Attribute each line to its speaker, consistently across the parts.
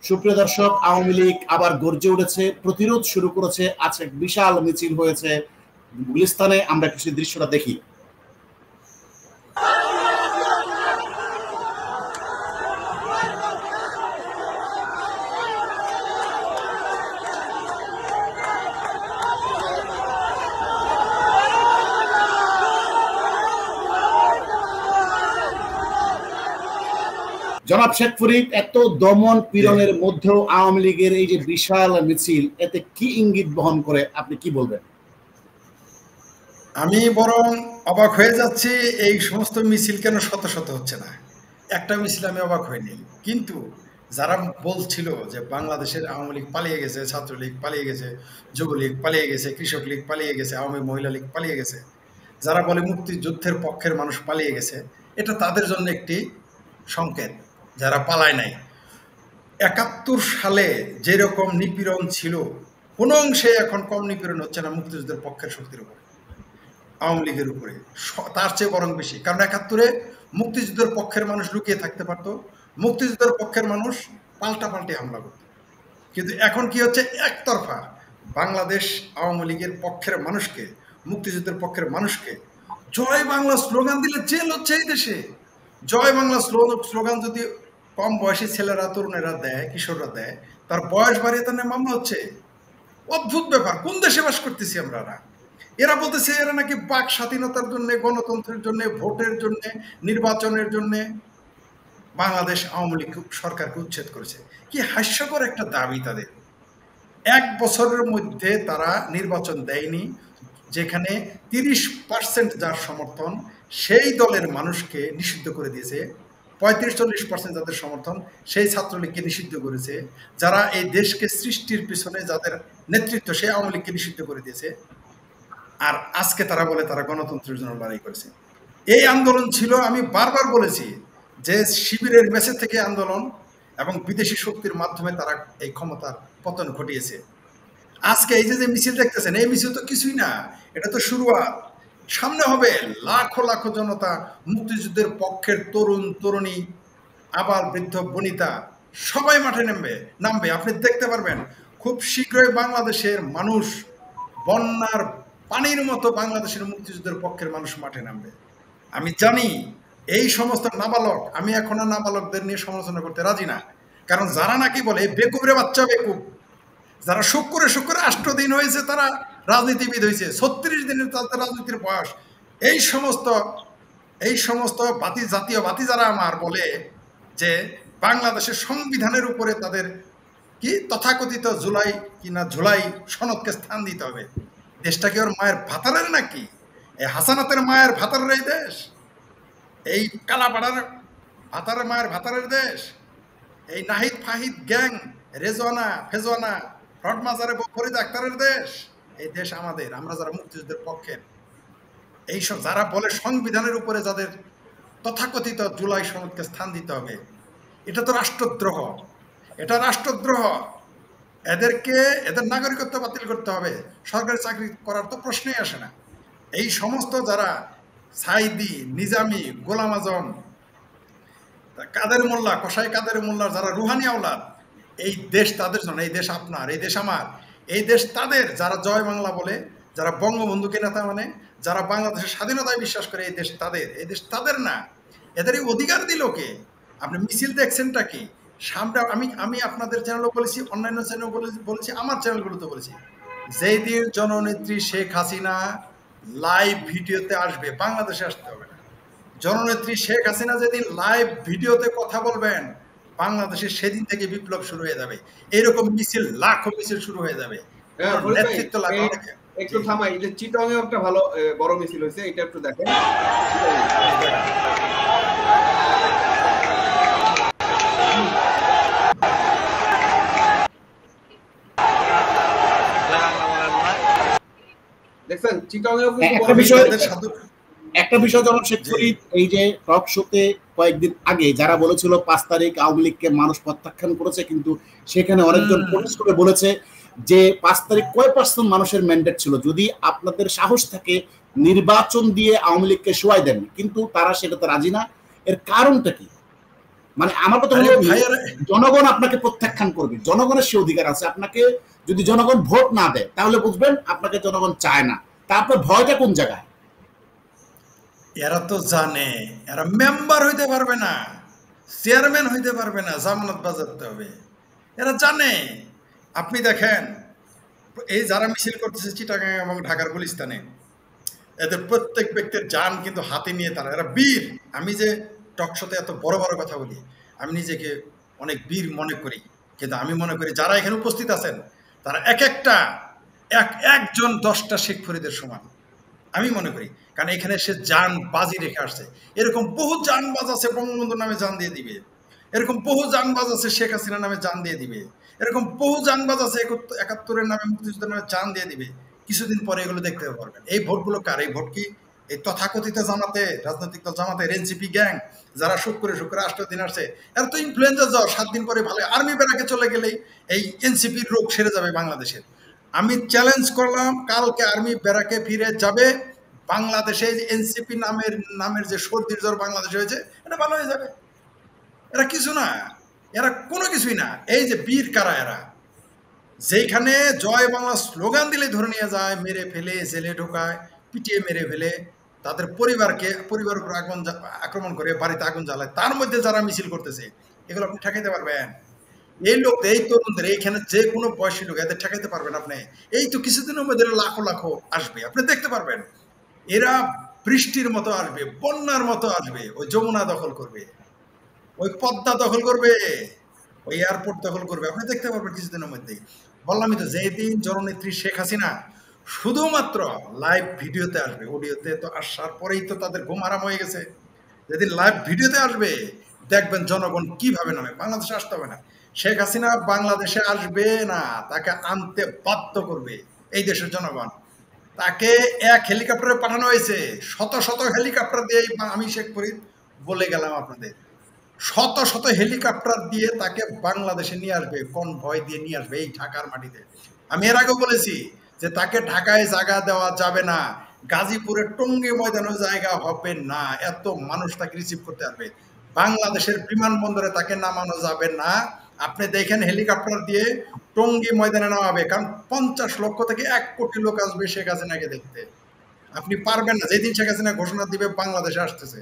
Speaker 1: সুপ্রিয় দর্শক, আওয়ামী লীগ আবার গর্জে উঠেছে, প্রতিরোধ শুরু করেছে। আজ এক বিশাল মিছিল হয়েছে গুলিস্তানে। আমরা কিছু দৃশ্যটা দেখি। জনাব শেখ ফরিদ, এত দমন পীড়নের মধ্যেও আওয়ামী লীগের এই যে বিশাল মিছিল, এতে কি ইঙ্গিত বহন করে, আপনি কি বলবেন?
Speaker 2: আমি বরং অবাক হয়ে যাচ্ছি এই সমস্ত মিছিল কেন শত শত হচ্ছে না। একটা মিছিল আমি অবাক হইনি, কিন্তু যারা বলছিল যে বাংলাদেশের আওয়ামী লীগ পালিয়ে গেছে, ছাত্রলীগ পালিয়ে গেছে, যুবলীগ পালিয়ে গেছে, কৃষক লীগ পালিয়ে গেছে, আওয়ামী মহিলা লীগ পালিয়ে গেছে, যারা বলে মুক্তিযুদ্ধের পক্ষের মানুষ পালিয়ে গেছে, এটা তাদের জন্য একটি সংকেত যারা পালায় নাই। ৭১ সালে যেরকম নিপীড়ন ছিল, কোনো অংশে এখন কম নিপীড়ন হচ্ছে না মুক্তিযুদ্ধের পক্ষের শক্তির উপরে, আওয়ামী লীগের উপরে তার চেয়ে বরং বেশি। কারণ ৭১-এ মুক্তিযুদ্ধের পক্ষের মানুষ লুকিয়ে থাকতে পারত, মুক্তিযুদ্ধের পক্ষের মানুষ পাল্টাপাল্টি হামলা করত। কিন্তু এখন কি হচ্ছে, একতরফা বাংলাদেশ আওয়ামী লীগের পক্ষের মানুষকে, মুক্তিযুদ্ধের পক্ষের মানুষকে জয় বাংলা স্লোগান দিলে জেল হচ্ছে এই দেশে। জয় বাংলা স্লোগান যদি কম বয়সী ছেলেরা, তরুণেরা দেয়, কিশোররা দেয়, তার বয়স বাড়িয়ে তার মামলা হচ্ছে। অদ্ভুত ব্যাপার, কোন দেশে বাস করতেছি আমরা? এরা বলতেছে এরা নাকি বাক স্বাধীনতার জন্য, গণতন্ত্রের জন্য, ভোটের জন্য, নির্বাচনের জন্য বাংলাদেশ আওয়ামী লীগ সরকারকে উচ্ছেদ করেছে। কি হাস্যকর একটা দাবি তাদের। ১ বছরের মধ্যে তারা নির্বাচন দেয়নি, যেখানে ৩০% যার সমর্থন সেই দলের মানুষকে নিষিদ্ধ করে দিয়েছে, ৩৫-৪০% যাদের সমর্থন সেই ছাত্রলীগকে নিষিদ্ধ করেছে, যারা এই দেশকে সৃষ্টির পিছনে যাদের নেতৃত্ব সেই আওয়ামী লীগকে নিষিদ্ধ করে দিয়েছে। আর আজকে তারা বলে তারা গণতন্ত্রের জন্য লড়াই করেছে। এই আন্দোলন ছিল, আমি বারবার বলেছি যে শিবিরের মেসেজ থেকে আন্দোলন এবং বিদেশি শক্তির মাধ্যমে তারা এই ক্ষমতার পতন ঘটিয়েছে। আজকে এই যে মিছিল দেখতেছেন, এই মিছিল তো কিছুই না, এটা তো শুরুয়াত। সামনে হবে লাখো লাখো জনতা, মুক্তিযুদ্ধের পক্ষের তরুণ তরুণী, আবার বৃদ্ধ বনিতা, সবাই মাঠে নামবে। আপনি দেখতে পারবেন খুব শীঘ্রই বাংলাদেশের মানুষ বন্যার পানির মতো বাংলাদেশের মুক্তিযুদ্ধের পক্ষের মানুষ মাঠে নামবে। আমি জানি এই সমস্ত নাবালক, আমি এখন আর নাবালকদের নিয়ে সমালোচনা করতে রাজি না, কারণ যারা নাকি বলে বেকুবরে বাচ্চা বেকুব, যারা শুক্রে ৮ দিন হয়েছে তারা রাজনীতিবিদ হয়েছে, ৩৬ দিনের তাদের রাজনীতির বয়স, এই সমস্ত জাতীয় বাতি যারা আমার বলে যে বাংলাদেশের সংবিধানের উপরে তাদের কি তথাকথিত ঝুলাই সনদকে স্থান দিতে হবে। দেশটা কি ওর মায়ের ভাতারের নাকি? এই হাসানাতের মায়ের ভাতারের এই দেশ? এই কালাপাড়ার ভাতারের মায়ের ভাতারের দেশ? এই নাহিদ ফাহিদ গ্যাং, রেজওয়ানা ফেজওয়ানা ফ্রডমাজারে ফরিদ আক্তারের দেশ? এই দেশ আমাদের, আমরা যারা মুক্তিযুদ্ধের পক্ষের, এইসব যারা বলে সংবিধানের উপরে যাদের তথাকথিত জুলাই সনদকে স্থান দিতে হবে, এটা তো রাষ্ট্রদ্রোহ। এটা রাষ্ট্রদ্রোহ। এদের নাগরিকত্ব বাতিল করতে হবে, সরকারি চাকরি করার তো প্রশ্নই আসে না। এই সমস্ত যারা সাইদি, নিজামি, গোলাম আজম, কাদের মোল্লা, কসাই কাদের মোল্লার যারা রুহানি আওলাদ, এই দেশ তাদের জন্য, এই দেশ আপনার, এই দেশ আমার, এই দেশ তাদের। যারা জয় বাংলা বলে, যারা বঙ্গবন্ধুকে নেতা মানে, যারা বাংলাদেশের স্বাধীনতায় বিশ্বাস করে, এই দেশ তাদের। এই দেশ তাদের না। এদের এই অধিকার দিল কে? আপনি মিছিল দেখছেনটা কি? সামনে আমি আপনাদের চ্যানেলও বলেছি, অন্যান্য চ্যানেল বলেছি, আমার চ্যানেলগুলোতে বলেছি, যেই দিন জননেত্রী শেখ হাসিনা লাইভ ভিডিওতে আসবে, বাংলাদেশে আসতে হবে না, জননেত্রী শেখ হাসিনা যেদিন লাইভ ভিডিওতে কথা বলবেন, বাংলাদেশে সেদিন থেকে বিপ্লব শুরু হয়ে যাবে। এরকম মিছিল, লাখো মিছিল শুরু হয়ে যাবে। নেতৃত্ব লাগবে।
Speaker 3: একটু থামাই, যে চিটং এ একটা ভালো বড় মিছিল হয়েছে, এটা একটু দেখেন। দেখছেন চিটং এ
Speaker 1: একটা বিষয় জনাব শেখ ফরিদ, এই যে টক শোতে কয়েকদিন আগে যারা বলেছিল ৫ তারিখ আওয়ামী লীগকে মানুষ প্রত্যাখ্যান করেছে, কিন্তু সেখানে অনেকজন পোস্ট করে বলেছে যে ৫ তারিখ কয় পার্সেন্ট মানুষের ম্যান্ডেট ছিল, যদি আপনাদের সাহস থাকে নির্বাচন দিয়ে আওয়ামী লীগকে শোয়াই দেন, কিন্তু তারা সেটাতে রাজি না। এর কারণটা কি? মানে আমার কথা হলো জনগণ আপনাকে প্রত্যাখ্যান করবে, জনগণের সে অধিকার আছে। আপনাকে যদি জনগণ ভোট না দেয় তাহলে বুঝবেন আপনাকে জনগণ চায় না। তারপর ভয়টা কোন জায়গায়?
Speaker 2: এরা তো জানে এরা মেম্বার হইতে পারবে না, চেয়ারম্যান হইতে পারবে না, জামানত বাজাতে হবে, এরা জানে। আপনি দেখেন এই যারা মিছিল করতেছে চিটাগাং এবং ঢাকার গুলিস্তানে, এদের প্রত্যেক ব্যক্তির জান কিন্তু হাতে নিয়ে তারা, এরা বীর। আমি যে টকশোতে এত বড় বড় কথা বলি, আমি নিজেকে অনেক বীর মনে করি, কিন্তু আমি মনে করি যারা এখানে উপস্থিত আছেন তারা একজন 10টা শেখ ফরিদের সমান আমি মনে করি। কারণ এখানে সে জান বাজি রেখে আসছে। এরকম বহু জানবাজ আছে বঙ্গবন্ধুর নামে জান দিয়ে দিবে, এরকম বহু জানবাজ আছে শেখ হাসিনার নামে জান দিয়ে দিবে, এরকম বহু জানবাজ আছে 71-এর নামে, মুক্তিযুদ্ধের নামে জান দিয়ে দিবে। কিছুদিন পরে এগুলো দেখতে পারবেন। এই ভোটগুলো কার? এই ভোট কি এই তথাকথিত জামাতে, রাজনৈতিক দল জামাতের এনসিপি গ্যাং যারা শুক্রে 8 দিন আসছে, এর তো ইনফ্লুয়েঞ্জা জ্বর 7 দিন পরে ভালো। আর্মি ব্যারাকে চলে গেলেই এই এনসিপির রোগ সেরে যাবে বাংলাদেশের। আমি চ্যালেঞ্জ করলাম কালকে আর্মি ব্যারাকে ফিরে যাবে, বাংলাদেশে এনসিপি নামের যে সর্দির জ্বর বাংলাদেশে হয়েছে এটা ভালো হয়ে যাবে। এরা কিছু না, এরা কোনো কিছুই না। এই যে বীর কারা এরা, যেখানে জয় বাংলা স্লোগান দিলে ধরে নিয়ে যায়, মেরে ফেলে, জেলে ঢোকায়, পিটিয়ে মেরে ফেলে, তাদের পরিবার উপর আক্রমণ করে, বাড়িতে আগুন জ্বালায়, তার মধ্যে যারা মিছিল করতেছে এগুলো আপনি ঠেকাইতে পারবেন? এই লোক, এই তরুণদের, এইখানে যে কোনো বয়সী লোক এদের ঠেকাইতে পারবেন আপনি? এই তো কিছুদিনের মধ্যে লাখো লাখো আসবে, আপনি দেখতে পারবেন। এরা বৃষ্টির মতো আসবে, বন্যার মতো আসবে। ওই যমুনা দখল করবে, ওই পদ্মা দখল করবে, ওই এয়ারপোর্ট দখল করবে, আপনি দেখতে পারবেন কিছুদিনের মধ্যেই। বললামই তো, যেদিন জননেত্রী শেখ হাসিনা শুধুমাত্র লাইভ ভিডিওতে আসবে, অডিওতে তো আসার পরেই তো তাদের ঘুম আরাম হয়ে গেছে। যেদিন লাইভ ভিডিওতে আসবে দেখবেন জনগণ কিভাবে নামে। বাংলাদেশে আসতে হবে না, শেখ হাসিনা বাংলাদেশে আসবে না, তাকে আনতে বাধ্য করবে এই দেশের জনগণ। তাকে এক হেলিকপ্টারে পাঠানো হয়েছে, শত শত হেলিকপ্টার দিয়ে। আমি শেখ ফরিদ বলে গেলাম আপনাদের, শত শত হেলিকপ্টার দিয়ে তাকে বাংলাদেশে নিয়ে আসবে, কনভয় দিয়ে নিয়ে আসবে এই ঢাকার মাটিতে। আমি এর আগেও বলেছি যে তাকে ঢাকায় জায়গা দেওয়া যাবে না, গাজীপুরের টঙ্গী ময়দানে জায়গা হবে না, এত মানুষ তাকে রিসিভ করতে আসবে। বাংলাদেশের বিমানবন্দরে তাকে নামানো যাবে না। আপনি দেখেন হেলিকপ্টার দিয়ে টঙ্গী ময়দানে নামাবে, কারণ 50 লক্ষ থেকে 1 কোটি লোক আসবে শেখ হাসিনাকে দেখতে। আপনি পারবেন না। যেদিন শেখ হাসিনা ঘোষণা দিবে বাংলাদেশে আসতেছে,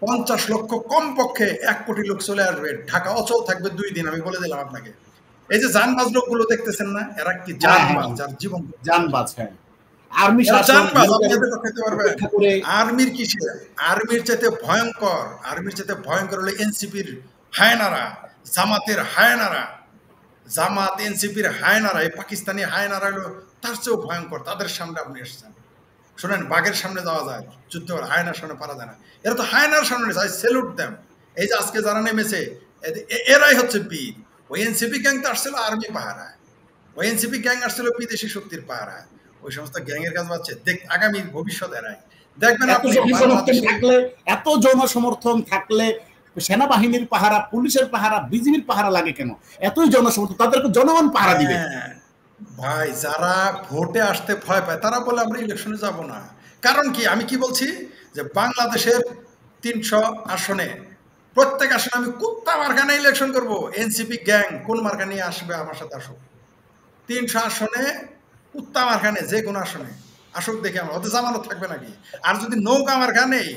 Speaker 2: 50 লক্ষ কমপক্ষে 1 কোটি লোক চলে আসবে, ঢাকা অচল থাকবে 2 দিন, আমি বলে দিলাম আপনাকে। এই যে জানবাজ লোকগুলো দেখতেছেন না, এরা কি জানবাজ, যার জীবন
Speaker 1: জানবাজ। হ্যাঁ, আর্মি
Speaker 2: জানবাজ, আপনি এদের খেতে পারবেন। আর্মির কিসে? আর্মির চাইতে ভয়ঙ্কর হলো এনসিপির হায়নারা, জামাতের হায়নারা, জামাত এনসিপির হায়নারা, এই পাকিস্তানি হায়নারা হলো তার চেয়েও ভয়ঙ্কর। তাদের সামনে আপনি এসেছেন, শোনেন, বাঘের সামনে যাওয়া যায়, যুদ্ধ হায়নার সামনে পারা যায় না। এরা তো হায়নার সামনে যায়, সেলুট দেম। এই যে আজকে যারা নেমেছে এরাই হচ্ছে বীর। ওই এনসিপি গ্যাং তো আসছিল আর্মি পাহারায়, ওই এনসিপি গ্যাং আসছিল বিদেশি শক্তির পাহারায়। ওই সমস্ত গ্যাংয়ের কাজ পাচ্ছে আগামী ভবিষ্যৎ এরাই দেখবেন।
Speaker 1: এত জনসমর্থন থাকলে সেনাবাহিনীর পাহারা, পুলিশের পাহারা, বিজিবির পাহারা লাগে কেন? এতই জনসমর্থন, তাদেরকে জনগণ পাহারা দিবে।
Speaker 2: ভাই, যারা ভোটে আসতে ভয় পায় তারা বলে আমরা ইলেকশনে যাব না। কারণ কি? আমি কি বলছি যে বাংলাদেশের 300 আসনে প্রত্যেক আসনে আমি কুত্তা মার্কা নিয়ে ইলেকশন করবো। এনসিপি গ্যাং কোন মার্কা নিয়ে আসবে আমার সাথে আসুক, 300 আসনে কুত্তা মার্কা নেই, যে কোনো আসনে আসুক, দেখে আমার ওদের জামানত থাকবে নাকি? আর যদি নৌকা মার্কা নেই,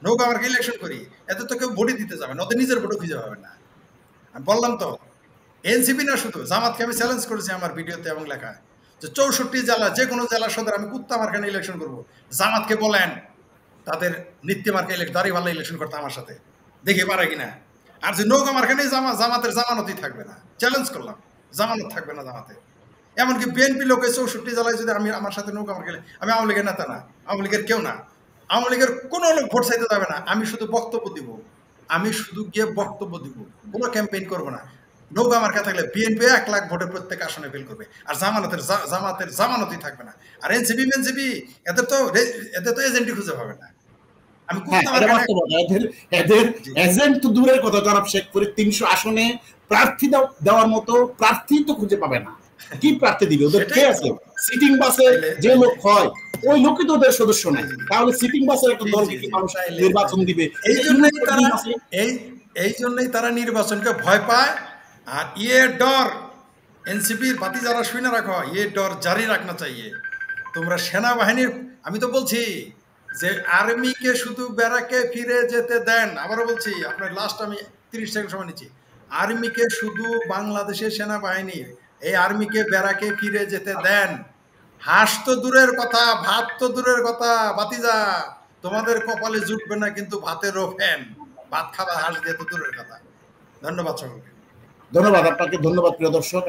Speaker 2: নৌকা মার্কা ইলেকশন করি, এতে তো কেউ ভোটই দিতে যাবে না, ওদের নিজের ভোটও খুঁজে পাবে না। আমি বললাম তো, এনসিপি না শুধু, জামাতকে আমি চ্যালেঞ্জ করেছি আমার ভিডিওতে এবং লেখায় যে 64 জেলা, যে কোনো জেলা সদর আমি কুত্তা মার্কা নিয়ে ইলেকশন করবো। জামাতকে বলেন তাদের নিত্য মার্কা ইলেকশন, দাঁড়িপাল্লা ইলেকশন করতে আমার সাথে, দেখে পারে কিনা। আর যে নৌকা মার্কা নেই, জামাতের জামানতই থাকবে না। চ্যালেঞ্জ করলাম, জামানত থাকবে না জামাতে। এমনকি বিএনপি লোকে 64 জেলায় যদি আমি আমার সাথে নৌকা মার্কা, আমি আওয়ামী লীগের নেতা না, আওয়ামী লীগের কেউ না, আওয়ামী লীগের কোনো লোক ভোট চাইতে যাবে না। আমি শুধু বক্তব্য দিব, আমি শুধু গিয়ে বক্তব্য দিব, কোনো ক্যাম্পেইন করবো না। নৌকা মার্কা থাকলে বিএনপি 1 লাখ ভোটের প্রত্যেক আসনে ফেল করবে, আর জামাতের জামানতই থাকবে না। আর এনসিপি এদের তো এজেন্টই খুঁজে পাবে না। আমি
Speaker 1: এদের এজেন্ট তো দূরের কথা, জনাব শেখ ফরিদ 300 আসনে প্রার্থী দেওয়ার মতো প্রার্থী তো খুঁজে পাবে না। কি প্রার্থী দিবে? ওদের কে আছে? সিটিং বাসে যে লোক হয় ওই লোকই তো ওদের সদস্য নাই, তাহলে সিটিং বাসের একটা দল কি মানুষ নির্বাচন দিবে?
Speaker 2: এই জন্যই তারা নির্বাচনকে ভয় পায়। আর ইয়ে ডর এনসিপির বাতি যারা শুনে রাখো, ইয়ে ডর জারি রাখনা চাইয়ে। তোমরা সেনাবাহিনীর, আমি তো বলছি যে আর্মিকে শুধু ব্যারাকে ফিরে যেতে দেন। আবারও বলছি, আপনার লাস্ট আমি 30 সেকেন্ড সময় নিচ্ছি। আর্মিকে শুধু বাংলাদেশের সেনাবাহিনীর এই আর্মিকে ব্যারাকে ফিরে যেতে দেন। হাঁস তো দূরের কথা, ভাত তো দূরের কথা। বাতিজা, তোমাদের কপালে জুটবে না কিন্তু ভাতেরও ফ্যান। ভাত খাবার হাঁস দিয়ে তো দূরের কথা। ধন্যবাদ সকলকে।
Speaker 1: ধন্যবাদ আপনাকে, ধন্যবাদ প্রিয় দর্শক।